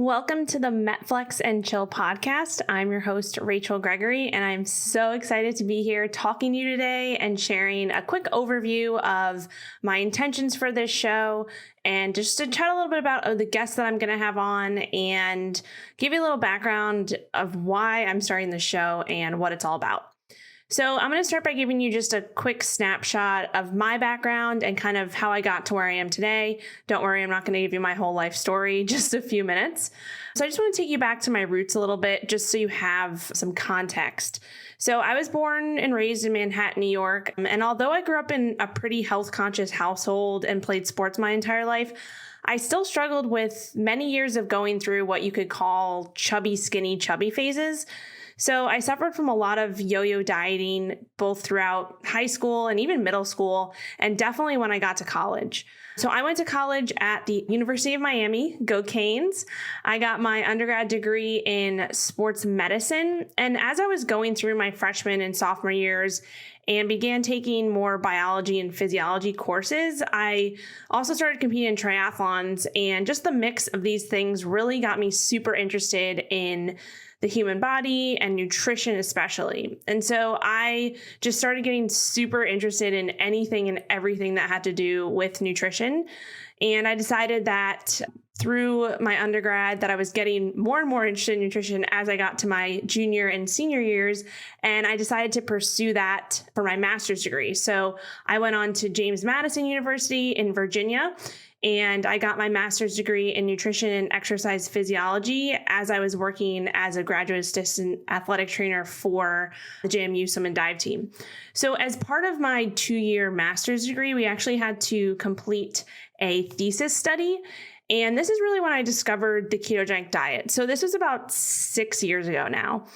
Welcome to the MetFlex and Chill podcast. I'm your host, Rachel Gregory, and I'm so excited to be here talking to you today and sharing a quick overview of my intentions for this show and just to chat a little bit about the guests that I'm going to have on and give you a little background of why I'm starting the show and what it's all about. So I'm going to start by giving you just a quick snapshot of my background and kind of how I got to where I am today. Don't worry, I'm not going to give you my whole life story, just a few minutes. So I just want to take you back to my roots a little bit, just so you have some context. So I was born and raised in Manhattan, New York. And although I grew up in a pretty health conscious household and played sports my entire life, I still struggled with many years of going through what you could call chubby, skinny, chubby phases. So I suffered from a lot of yo-yo dieting, both throughout high school and even middle school, and definitely when I got to college. So I went to college at the University of Miami, go Canes. I got my undergrad degree in sports medicine. And as I was going through my freshman and sophomore years and began taking more biology and physiology courses, I also started competing in triathlons. And just the mix of these things really got me super interested in the human body and nutrition especially. And so I just started getting super interested in anything and everything that had to do with nutrition. And I decided that through my undergrad that I was getting more and more interested in nutrition as I got to my junior and senior years. And I decided to pursue that for my master's degree. So I went on to Madison University in Virginia, and I got my master's degree in nutrition and exercise physiology as I was working as a graduate assistant athletic trainer for the JMU Swim and Dive team. So as part of my 2-year master's degree, we actually had to complete a thesis study. And this is really when I discovered the ketogenic diet. So this was about 6 years ago now.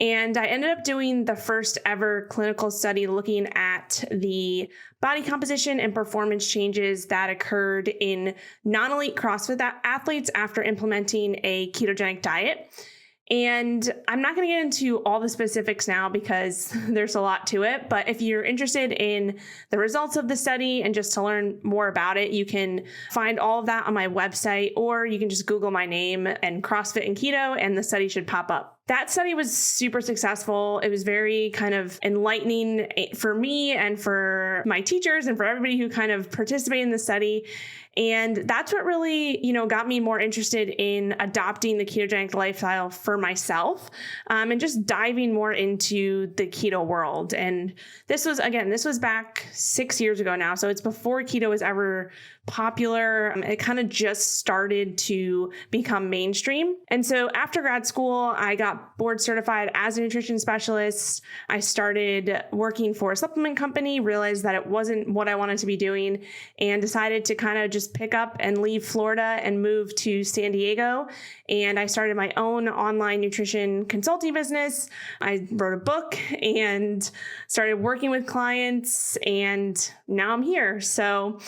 And I ended up doing the first ever clinical study looking at the body composition and performance changes that occurred in non-elite CrossFit athletes after implementing a ketogenic diet. And I'm not going to get into all the specifics now because there's a lot to it. But if you're interested in the results of the study and just to learn more about it, you can find all of that on my website, or you can just Google my name and CrossFit and keto, and the study should pop up. That study was super successful. It was very kind of enlightening for me and for my teachers and for everybody who kind of participated in the study. And that's what really, got me more interested in adopting the ketogenic lifestyle for myself, and just diving more into the keto world. And this was back 6 years ago now. So it's before keto was ever popular. It kind of just started to become mainstream. And so after grad school, I got board certified as a nutrition specialist. I started working for a supplement company, realized that it wasn't what I wanted to be doing, and decided to kind of just pick up and leave Florida and move to San Diego. And I started my own online nutrition consulting business. I wrote a book and started working with clients, and now I'm here. So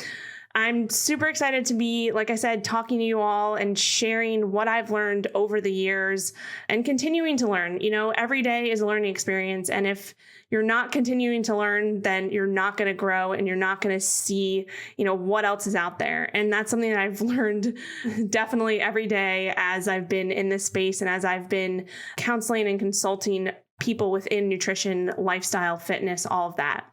I'm super excited to be, like I said, talking to you all and sharing what I've learned over the years and continuing to learn. Every day is a learning experience. And if you're not continuing to learn, then you're not going to grow and you're not going to see, what else is out there. And that's something that I've learned definitely every day as I've been in this space and as I've been counseling and consulting people within nutrition, lifestyle, fitness, all of that.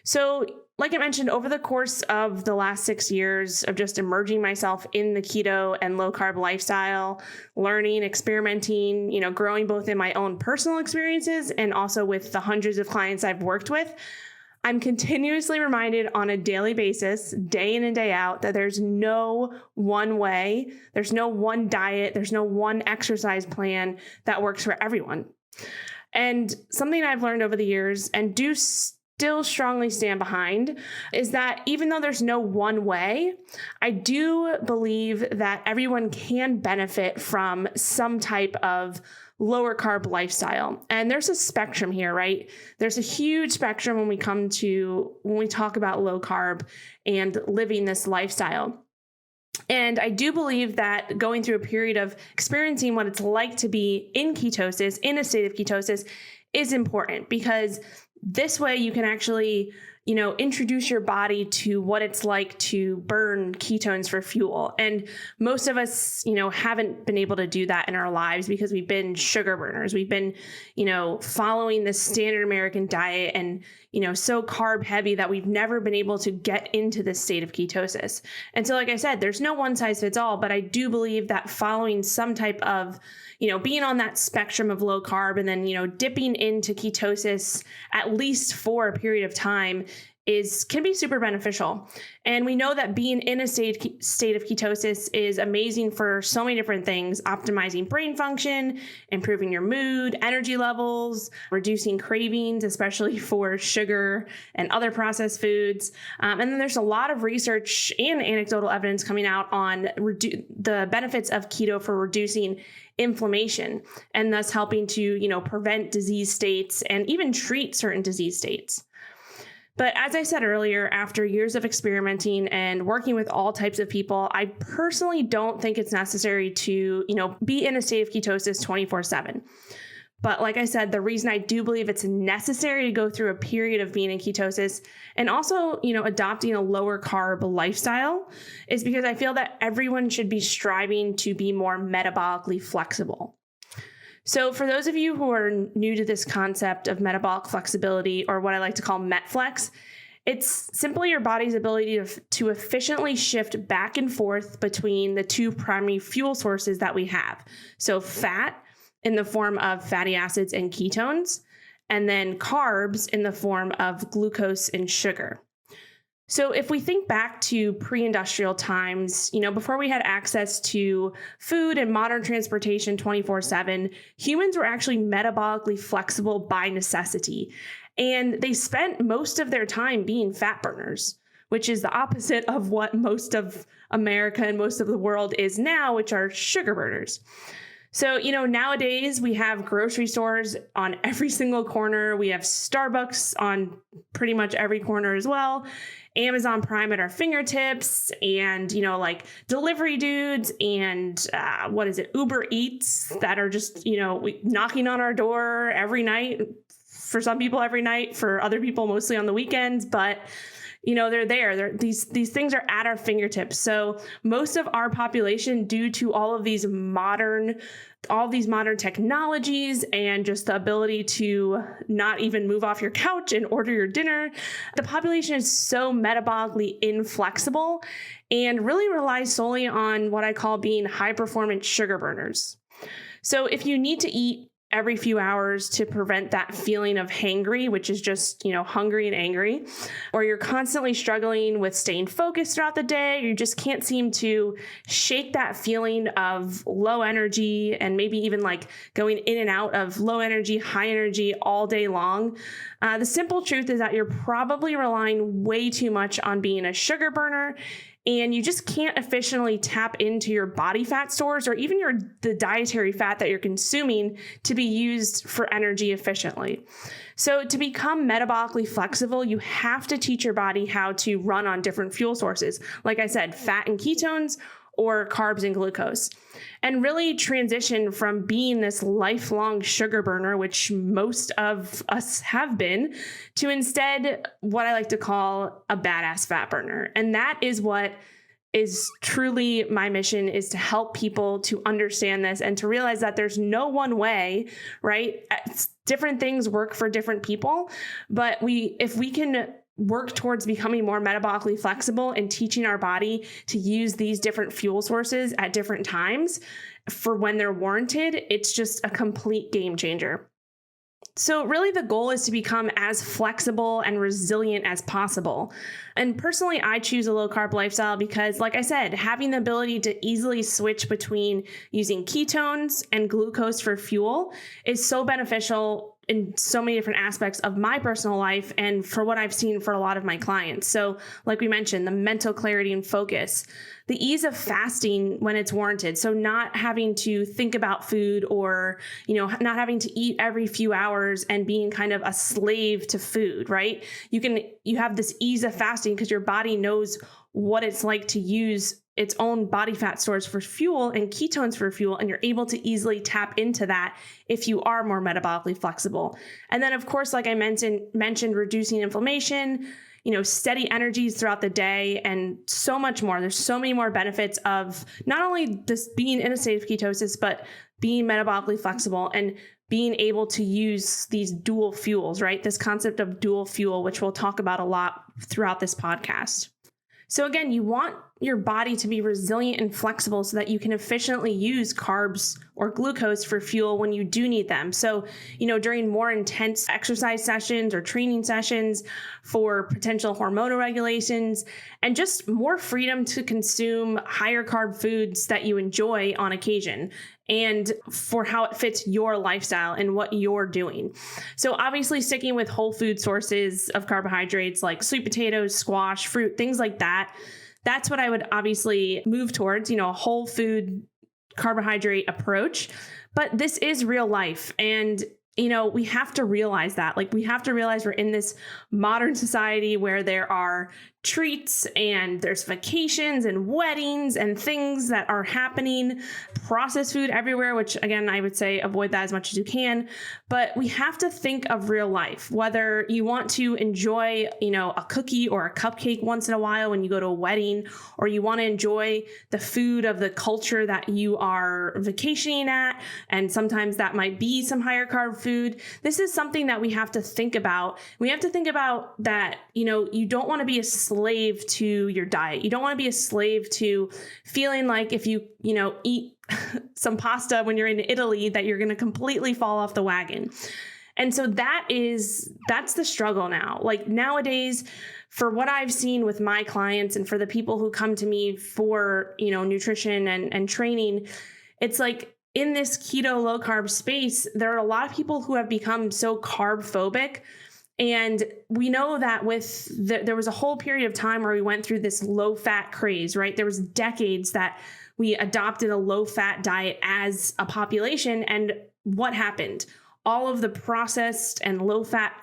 So like I mentioned, over the course of the last 6 years of just immersing myself in the keto and low carb lifestyle, learning, experimenting, growing both in my own personal experiences and also with the hundreds of clients I've worked with, I'm continuously reminded on a daily basis, day in and day out, that there's no one way, there's no one diet, there's no one exercise plan that works for everyone. And something I've learned over the years and do still strongly stand behind is that even though there's no one way, I do believe that everyone can benefit from some type of lower carb lifestyle. And there's a spectrum here, right? There's a huge spectrum when we talk about low carb and living this lifestyle. And I do believe that going through a period of experiencing what it's like to be in ketosis, in a state of ketosis, is important because this way you can actually introduce your body to what it's like to burn ketones for fuel. And most of us, haven't been able to do that in our lives because we've been sugar burners. We've been, following the standard American diet and, so carb heavy that we've never been able to get into this state of ketosis. And so, like I said, there's no one size fits all, but I do believe that following some type of, being on that spectrum of low carb and then, dipping into ketosis at least for a period of time can be super beneficial. And we know that being in a state of ketosis is amazing for so many different things: optimizing brain function, improving your mood, energy levels, reducing cravings, especially for sugar and other processed foods. And then there's a lot of research and anecdotal evidence coming out on the benefits of keto for reducing inflammation and thus helping to, prevent disease states and even treat certain disease states. But as I said earlier, after years of experimenting and working with all types of people, I personally don't think it's necessary to, be in a state of ketosis 24/7. But like I said, the reason I do believe it's necessary to go through a period of being in ketosis and also, adopting a lower carb lifestyle is because I feel that everyone should be striving to be more metabolically flexible. So for those of you who are new to this concept of metabolic flexibility, or what I like to call MetFlex, it's simply your body's ability to efficiently shift back and forth between the two primary fuel sources that we have. So fat in the form of fatty acids and ketones, and then carbs in the form of glucose and sugar. So if we think back to pre-industrial times, before we had access to food and modern transportation 24/7, humans were actually metabolically flexible by necessity. And they spent most of their time being fat burners, which is the opposite of what most of America and most of the world is now, which are sugar burners. So, nowadays we have grocery stores on every single corner. We have Starbucks on pretty much every corner as well. Amazon Prime at our fingertips, and, delivery dudes and Uber Eats that are just, knocking on our door every night. For some people every night, for other people mostly on the weekends, but they're there. These things are at our fingertips. So most of our population, due to all of these modern technologies and just the ability to not even move off your couch and order your dinner, the population is so metabolically inflexible and really relies solely on what I call being high performance sugar burners. So if you need to eat every few hours to prevent that feeling of hangry, which is just, hungry and angry, or you're constantly struggling with staying focused throughout the day, you just can't seem to shake that feeling of low energy and maybe even like going in and out of low energy, high energy all day long. The simple truth is that you're probably relying way too much on being a sugar burner, and you just can't efficiently tap into your body fat stores or even the dietary fat that you're consuming to be used for energy efficiently. So to become metabolically flexible, you have to teach your body how to run on different fuel sources. Like I said, fat and ketones, or carbs and glucose, and really transition from being this lifelong sugar burner, which most of us have been, to instead what I like to call a badass fat burner. And that is what is truly my mission, is to help people to understand this and to realize that there's no one way, right? Different things work for different people, but if we can work towards becoming more metabolically flexible and teaching our body to use these different fuel sources at different times for when they're warranted, it's just a complete game changer. So really the goal is to become as flexible and resilient as possible. And personally, I choose a low carb lifestyle because, like I said, having the ability to easily switch between using ketones and glucose for fuel is so beneficial in so many different aspects of my personal life and for what I've seen for a lot of my clients. So like we mentioned, the mental clarity and focus, the ease of fasting when it's warranted. So not having to think about food or, not having to eat every few hours and being kind of a slave to food, right? You have this ease of fasting because your body knows what it's like to use its own body fat stores for fuel and ketones for fuel, and you're able to easily tap into that if you are more metabolically flexible. And then, of course, like I mentioned, reducing inflammation, steady energies throughout the day, and so much more. There's so many more benefits of not only this being in a state of ketosis, but being metabolically flexible and being able to use these dual fuels, right? This concept of dual fuel, which we'll talk about a lot throughout this podcast. So again, you want your body to be resilient and flexible so that you can efficiently use carbs or glucose for fuel when you do need them. So, during more intense exercise sessions or training sessions, for potential hormonal regulations, and just more freedom to consume higher carb foods that you enjoy on occasion, and for how it fits your lifestyle and what you're doing. So obviously sticking with whole food sources of carbohydrates like sweet potatoes, squash, fruit, things like that. That's what I would obviously move towards, a whole food carbohydrate approach. But this is real life. And we have to realize that. We have to realize we're in this modern society where there are treats and there's vacations and weddings and things that are happening, processed food everywhere, which again, I would say avoid that as much as you can. But we have to think of real life, whether you want to enjoy, a cookie or a cupcake once in a while when you go to a wedding, or you want to enjoy the food of the culture that you are vacationing at. And sometimes that might be some higher carb food. This is something that we have to think about. We have to think about that, you don't want to be a slave to your diet. You don't want to be a slave to feeling like if you, eat some pasta when you're in Italy, that you're going to completely fall off the wagon. And so that's the struggle now. Nowadays, for what I've seen with my clients and for the people who come to me for, nutrition and training, it's in this keto low carb space, there are a lot of people who have become so carb phobic. And we know that there was a whole period of time where we went through this low fat craze, right? There was decades that we adopted a low fat diet as a population. And what happened? All of the processed and low fat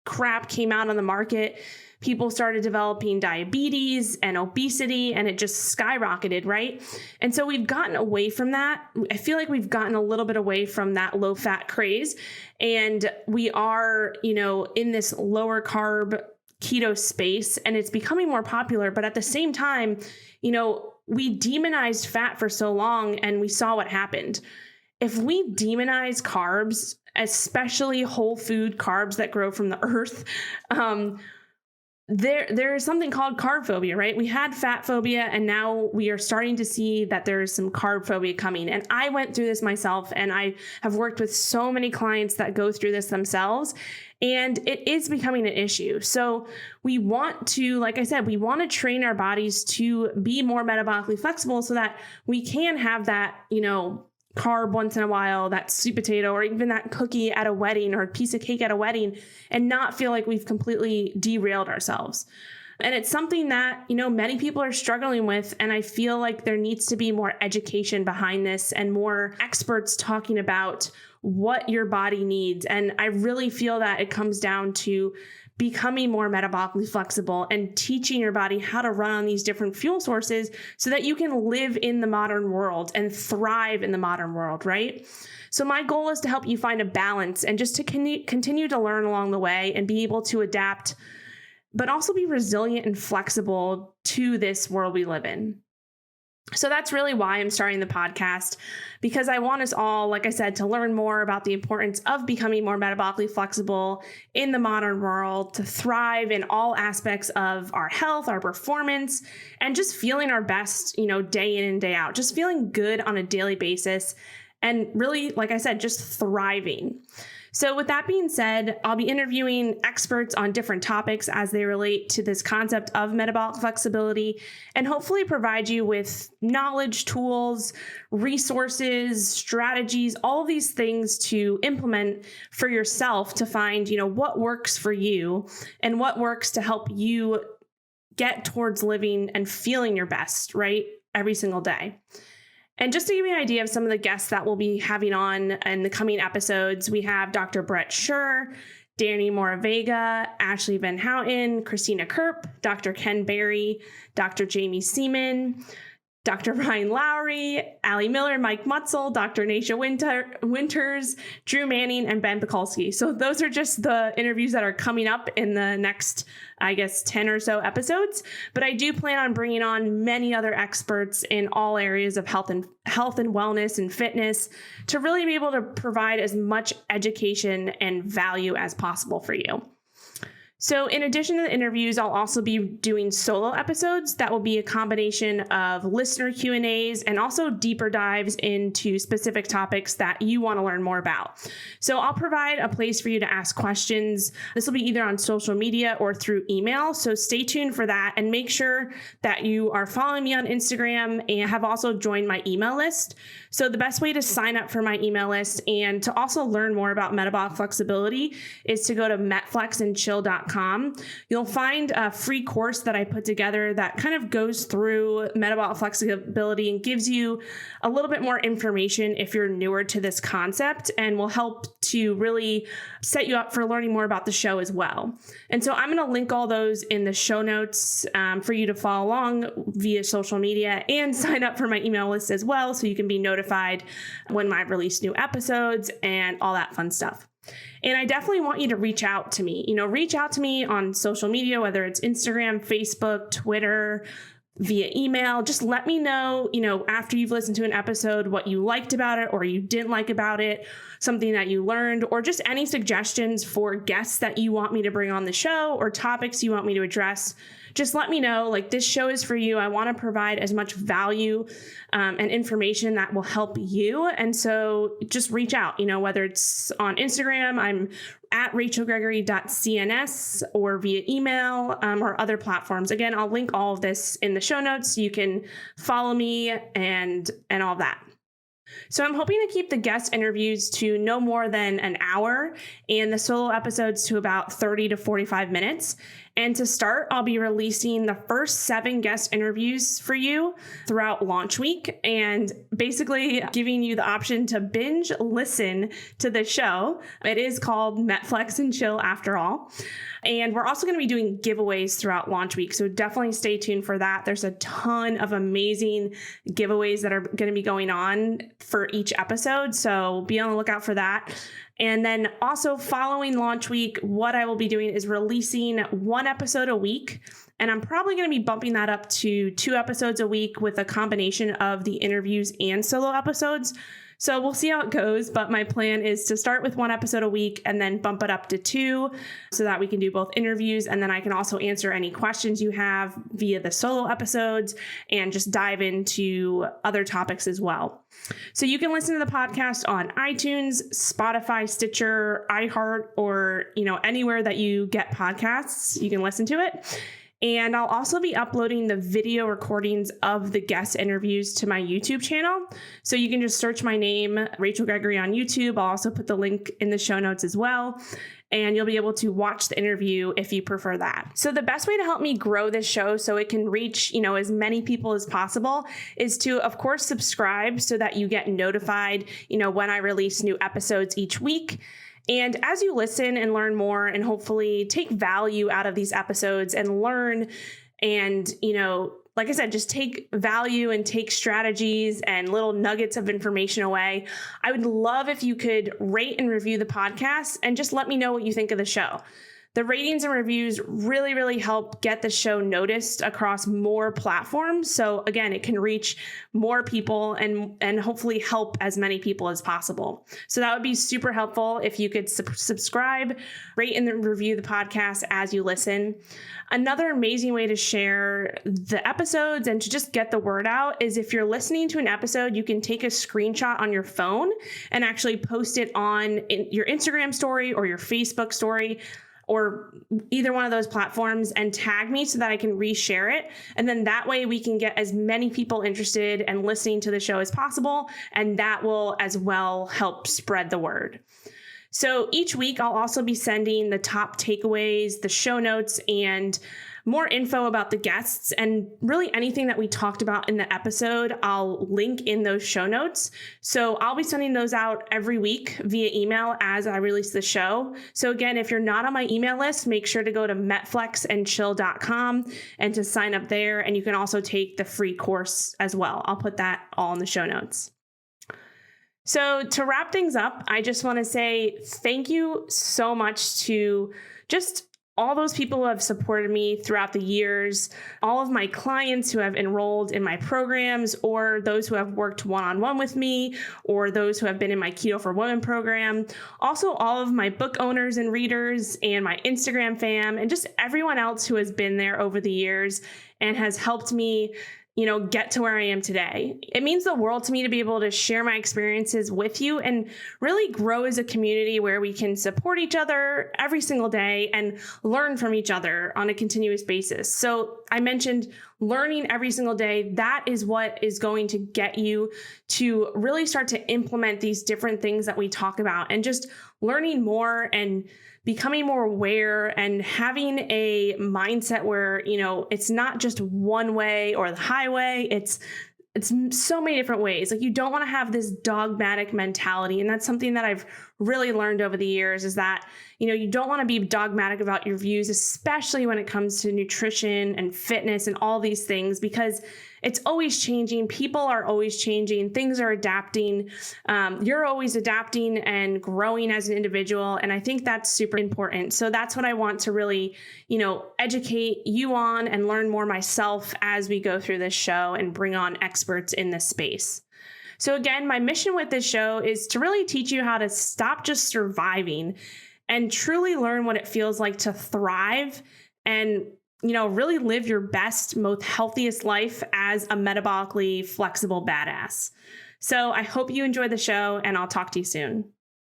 crap came out on the market. People started developing diabetes and obesity, and it just skyrocketed, right? And so we've gotten away from that. I feel like we've gotten a little bit away from that low fat craze. And we are, in this lower carb keto space, and it's becoming more popular. But at the same time, we demonized fat for so long, and we saw what happened. If we demonize carbs, especially whole food carbs that grow from the earth, there is something called carb phobia, right? We had fat phobia, and now we are starting to see that there is some carb phobia coming. And I went through this myself, and I have worked with so many clients that go through this themselves, and it is becoming an issue. So we want to, like I said, we want to train our bodies to be more metabolically flexible so that we can have that, carb once in a while, that sweet potato, or even that cookie at a wedding or a piece of cake at a wedding, and not feel like we've completely derailed ourselves. And it's something that, many people are struggling with. And I feel like there needs to be more education behind this and more experts talking about what your body needs. And I really feel that it comes down to becoming more metabolically flexible and teaching your body how to run on these different fuel sources so that you can live in the modern world and thrive in the modern world, right? So my goal is to help you find a balance and just to continue to learn along the way and be able to adapt, but also be resilient and flexible to this world we live in. So that's really why I'm starting the podcast, because I want us all, like I said, to learn more about the importance of becoming more metabolically flexible in the modern world, to thrive in all aspects of our health, our performance, and just feeling our best, day in and day out, just feeling good on a daily basis. And really, like I said, just thriving. So with that being said, I'll be interviewing experts on different topics as they relate to this concept of metabolic flexibility, and hopefully provide you with knowledge, tools, resources, strategies, all of these things to implement for yourself to find, what works for you and what works to help you get towards living and feeling your best, right? Every single day. And just to give you an idea of some of the guests that we'll be having on in the coming episodes, we have Dr. Brett Schur, Danny Moravega, Ashley Van Houten, Christina Kerp, Dr. Ken Berry, Dr. Jamie Seaman, Dr. Ryan Lowry, Allie Miller, Mike Mutzel, Dr. Nasha Winters, Drew Manning, and Ben Pekulski. So those are just the interviews that are coming up in the next, 10 or so episodes. But I do plan on bringing on many other experts in all areas of health and wellness and fitness to really be able to provide as much education and value as possible for you. So in addition to the interviews, I'll also be doing solo episodes that will be a combination of listener Q&As and also deeper dives into specific topics that you want to learn more about. So I'll provide a place for you to ask questions. This will be either on social media or through email. So stay tuned for that and make sure that you are following me on Instagram and have also joined my email list. So the best way to sign up for my email list and to also learn more about metabolic flexibility is to go to MetFlexandChill.com. You'll find a free course that I put together that kind of goes through metabolic flexibility and gives you a little bit more information if you're newer to this concept and will help to really set you up for learning more about the show as well. And so I'm going to link all those in the show notes for you to follow along via social media and sign up for my email list as well so you can be notified when I release new episodes and all that fun stuff. And I definitely want you to reach out to me. Reach out to me on social media, whether it's Instagram, Facebook, Twitter, via email. Just let me know, after you've listened to an episode, what you liked about it or you didn't like about it, something that you learned, or just any suggestions for guests that you want me to bring on the show or topics you want me to address. Just let me know, this show is for you. I want to provide as much value and information that will help you. And so just reach out, whether it's on Instagram, I'm at rachelgregory.cns or via email or other platforms. Again, I'll link all of this in the show notes. You can follow me and all that. So I'm hoping to keep the guest interviews to no more than an hour and the solo episodes to about 30 to 45 minutes. And to start, I'll be releasing the first 7 guest interviews for you throughout launch week and basically giving you the option to binge listen to the show. It is called MetFlex and Chill after all. And we're also going to be doing giveaways throughout launch week. So definitely stay tuned for that. There's a ton of amazing giveaways that are going to be going on for each episode. So be on the lookout for that. And then also following launch week, what I will be doing is releasing 1 episode a week. And I'm probably going to be bumping that up to 2 episodes a week with a combination of the interviews and solo episodes. So we'll see how it goes, but my plan is to start with 1 episode a week and then bump it up to 2 so that we can do both interviews. And then I can also answer any questions you have via the solo episodes and just dive into other topics as well. So you can listen to the podcast on iTunes, Spotify, Stitcher, iHeart, or, anywhere that you get podcasts, you can listen to it. And I'll also be uploading the video recordings of the guest interviews to my YouTube channel. So you can just search my name, Rachel Gregory, on YouTube. I'll also put the link in the show notes as well. And you'll be able to watch the interview if you prefer that. So the best way to help me grow this show so it can reach, as many people as possible is to, of course, subscribe so that you get notified, when I release new episodes each week. And as you listen and learn more and hopefully take value out of these episodes and learn and, like I said, just take value and take strategies and little nuggets of information away, I would love if you could rate and review the podcast and just let me know what you think of the show. The ratings and reviews really, really help get the show noticed across more platforms. So again, it can reach more people and hopefully help as many people as possible. So that would be super helpful if you could subscribe, rate and review the podcast as you listen. Another amazing way to share the episodes and to just get the word out is if you're listening to an episode, you can take a screenshot on your phone and actually post it on your Instagram story or your Facebook story, or either one of those platforms, and tag me so that I can reshare it. And then that way we can get as many people interested and listening to the show as possible. And that will as well help spread the word. So each week I'll also be sending the top takeaways, the show notes, and more info about the guests and really anything that we talked about in the episode, I'll link in those show notes. So I'll be sending those out every week via email as I release the show. So again, if you're not on my email list, make sure to go to metflexandchill.com and to sign up there. And you can also take the free course as well. I'll put that all in the show notes. So to wrap things up, I just want to say thank you so much to just all those people who have supported me throughout the years, all of my clients who have enrolled in my programs, or those who have worked one-on-one with me, or those who have been in my Keto for Women program. Also, all of my book owners and readers and my Instagram fam, and just everyone else who has been there over the years and has helped me get to where I am today. It means the world to me to be able to share my experiences with you and really grow as a community where we can support each other every single day and learn from each other on a continuous basis. So I mentioned learning every single day. That is what is going to get you to really start to implement these different things that we talk about, and just learning more and becoming more aware and having a mindset where, it's not just one way or the highway. It's so many different ways. Like, you don't want to have this dogmatic mentality. And that's something that I've really learned over the years, is that, you don't want to be dogmatic about your views, especially when it comes to nutrition and fitness and all these things, because it's always changing. People are always changing. Things are adapting. You're always adapting and growing as an individual. And I think that's super important. So that's what I want to really, educate you on and learn more myself as we go through this show and bring on experts in this space. So again, my mission with this show is to really teach you how to stop just surviving and truly learn what it feels like to thrive and really live your best, most healthiest life as a metabolically flexible badass. So I hope you enjoy the show, and I'll talk to you soon.